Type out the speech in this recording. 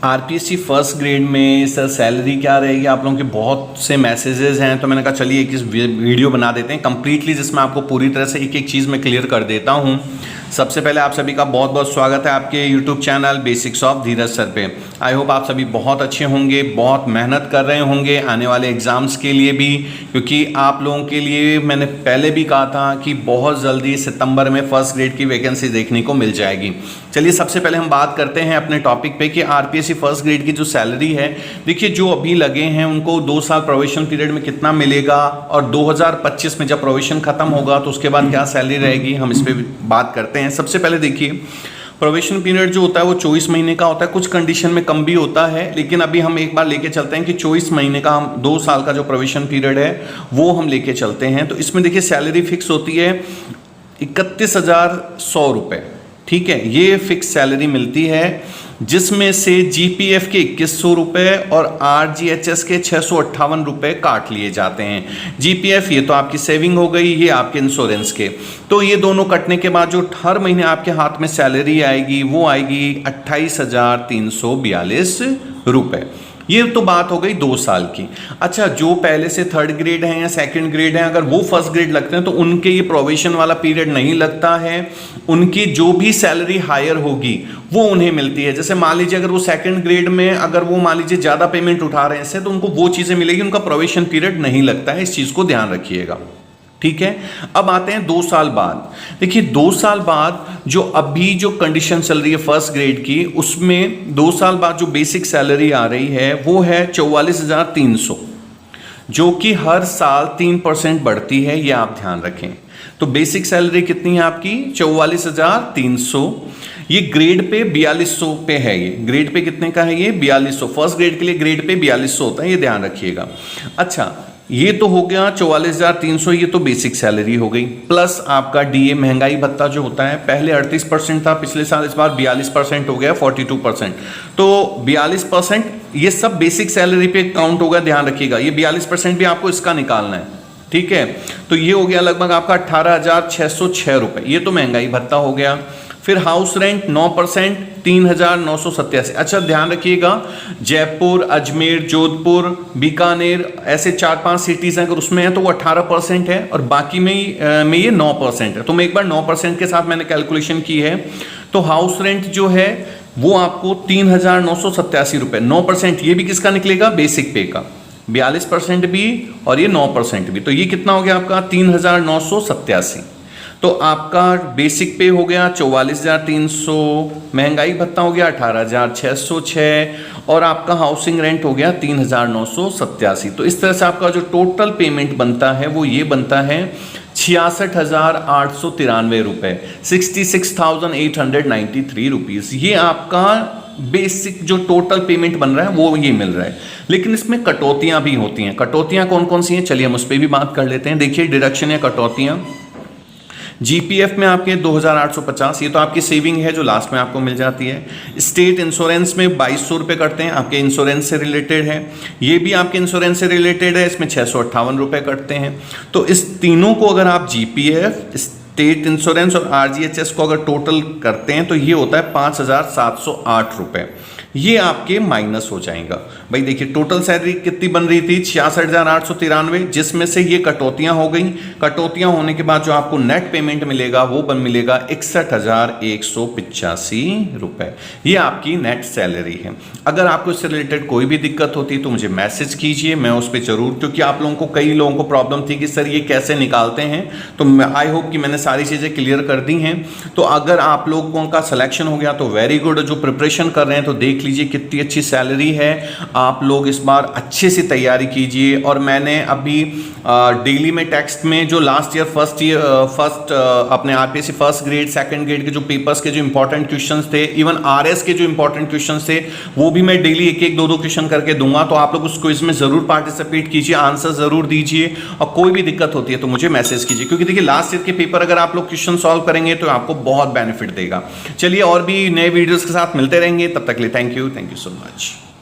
RPSC first grade में sir salary क्या रहेगी, आप लोगों के बहुत से मैसेजेस हैं, तो मैंने कहा चलिए एक वीडियो बना देते हैं कंप्लीटली, जिसमें आपको पूरी तरह से एक एक चीज़ मैं क्लियर कर देता हूं। सबसे पहले आप सभी का बहुत बहुत स्वागत है आपके YouTube channel basics of Dheeraj sir पे। आई होप आप सभी बहुत अच्छे होंगे, बहुत मेहनत कर रहे होंगे आने वाले एग्ज़ाम्स के लिए भी, क्योंकि आप लोगों के लिए मैंने पहले भी कहा था कि बहुत जल्दी सितंबर में फर्स्ट ग्रेड की वैकेंसी देखने को मिल जाएगी। चलिए सबसे पहले हम बात करते हैं अपने टॉपिक पे कि आरपीएससी फर्स्ट ग्रेड की जो सैलरी है, देखिए जो अभी लगे हैं उनको 2 साल प्रोविजन पीरियड में कितना मिलेगा, और 2025 में जब प्रोविजन खत्म होगा तो उसके बाद क्या सैलरी रहेगी, हम इस पर बात करते हैं। सबसे पहले देखिए प्रोबेशन पीरियड जो होता है वो 24 महीने का होता है, कुछ कंडीशन में कम भी होता है, लेकिन अभी हम एक बार लेके चलते हैं कि 24 महीने का, हम 2 साल का जो प्रोबेशन पीरियड है वो हम लेके चलते हैं। तो इसमें देखिए सैलरी फिक्स होती है 31,100 रुपये, ठीक है, ये फिक्स सैलरी मिलती है, जिसमें से जीपीएफ के 2100 रुपये और आरजीएचएस के 658 रुपये काट लिए जाते हैं। जीपीएफ ये तो आपकी सेविंग हो गई, ये आपके इंश्योरेंस के, तो ये दोनों कटने के बाद जो हर महीने आपके हाथ में सैलरी आएगी वो आएगी 28,342 रुपये। ये तो बात हो गई 2 साल की। अच्छा, जो पहले से थर्ड ग्रेड हैं या सेकंड ग्रेड हैं, अगर वो फर्स्ट ग्रेड लगते हैं तो उनके ये प्रोबेशन वाला पीरियड नहीं लगता है, उनकी जो भी सैलरी हायर होगी वो उन्हें मिलती है। जैसे मान लीजिए अगर वो सेकंड ग्रेड में अगर वो मान लीजिए ज़्यादा पेमेंट उठा रहे हैं इससे, तो उनको वो चीज़ें मिलेगी, उनका प्रोबेशन पीरियड नहीं लगता है, इस चीज़ को ध्यान रखिएगा, ठीक है। अब आते हैं 2 साल बाद। देखिए 2 साल बाद जो अभी जो कंडीशन चल रही है फर्स्ट ग्रेड की, उसमें 2 साल बाद जो बेसिक सैलरी आ रही है वो है 44,300, जो कि हर साल 3% बढ़ती है, ये आप ध्यान रखें। तो बेसिक सैलरी कितनी है आपकी 44,300, ये ग्रेड पे 4200 पे है, ये ग्रेड पे कितने का है, ये 4200, फर्स्ट ग्रेड के लिए ग्रेड पे 4200 होता है, ये ध्यान रखिएगा। अच्छा, ये तो हो गया 44,300, ये तो बेसिक सैलरी हो गई, प्लस आपका डीए महंगाई भत्ता जो होता है, पहले 38% था पिछले साल, इस बार 42% हो गया, 42%, तो 42% ये सब बेसिक सैलरी पे काउंट होगा, ध्यान रखिएगा। ये 42% भी आपको इसका निकालना है, ठीक है। तो ये हो गया लगभग आपका 18,606 रुपये, ये तो महंगाई भत्ता हो गया। फिर हाउस रेंट 9%, 3,987। अच्छा ध्यान रखिएगा, जयपुर, अजमेर, जोधपुर, बीकानेर, ऐसे 4-5 सिटीज़ हैं, अगर उसमें है तो वो 18% है, और बाकी में ये 9% है। तो मैं एक बार 9% के साथ मैंने कैलकुलेशन की है, तो हाउस रेंट जो है वो आपको 3,987 रुपये, 9%, ये भी किसका निकलेगा, बेसिक पे का, 42% भी और ये 9% भी, तो ये कितना हो गया आपका 3,987। तो आपका बेसिक पे हो गया 44,300, महंगाई भत्ता हो गया 18,606, और आपका हाउसिंग रेंट हो गया 3,987। तो इस तरह से आपका जो टोटल पेमेंट बनता है वो ये बनता है 66,893 रुपये, 66,893 रुपीज़, ये आपका बेसिक जो टोटल पेमेंट बन रहा है वो ये मिल रहा है। लेकिन इसमें कटौतियां भी होती हैं। कटौतियां कौन कौन सी हैं, चलिए हम उस पर भी बात कर लेते हैं। देखिए डिडक्शन या कटौतियां, जीपीएफ में आपके 2,850, ये तो आपकी सेविंग है जो लास्ट में आपको मिल जाती है। स्टेट इंश्योरेंस में 2,200 रुपये कटते हैं, आपके इंश्योरेंस से रिलेटेड है, ये भी आपके इंश्योरेंस से रिलेटेड है, इसमें 658 रुपये कटते हैं। तो इस तीनों को अगर आप जीपीएफ, स्टेट इंश्योरेंस और आरजीएचएस को अगर टोटल करते हैं तो ये होता है 5,708 रुपये, ये आपके माइनस हो जाएगा। भाई देखिए टोटल सैलरी कितनी बन रही थी 66,893, जिसमें से ये कटौतियां हो गई। कटौतियां होने के बाद जो आपको नेट पेमेंट मिलेगा वो मिलेगा 61,185 रुपये, ये आपकी नेट सैलरी है। अगर आपको इससे रिलेटेड कोई भी दिक्कत होती तो मुझे मैसेज कीजिए, मैं उस पर जरूर, क्योंकि आप लोगों को, कई लोगों को प्रॉब्लम थी कि सर ये कैसे निकालते हैं, तो आई होप कि मैंने सारी चीज़ें क्लियर कर दी हैं। तो अगर आप लोगों का सिलेक्शन हो गया तो वेरी गुड, जो प्रिपरेशन कर रहे हैं तो देख लीजिए कितनी अच्छी सैलरी है, आप लोग इस बार अच्छे से तैयारी कीजिए। और मैंने अभी डेली में टेक्स्ट में जो लास्ट ईयर फर्स्ट अपने RPSC first grade second grade के जो पेपर्स के जो इंपॉर्टेंट क्वेश्चंस थे, इवन आरएस के जो इंपॉर्टेंट क्वेश्चंस थे, वो भी मैं डेली एक एक 2-2 क्वेश्चन करके दूंगा। तो आप लोग उस क्विज में जरूर पार्टिसिपेट कीजिए, आंसर जरूर दीजिए, और कोई भी दिक्कत होती है तो मुझे मैसेज कीजिए, क्योंकि देखिए लास्ट ईयर के पेपर अगर आप लोग क्वेश्चन सॉल्व करेंगे तो आपको बहुत बेनिफिट देगा। चलिए और भी नए वीडियोस के साथ मिलते रहेंगे, तब तक के लिए थैंक यू सो मच।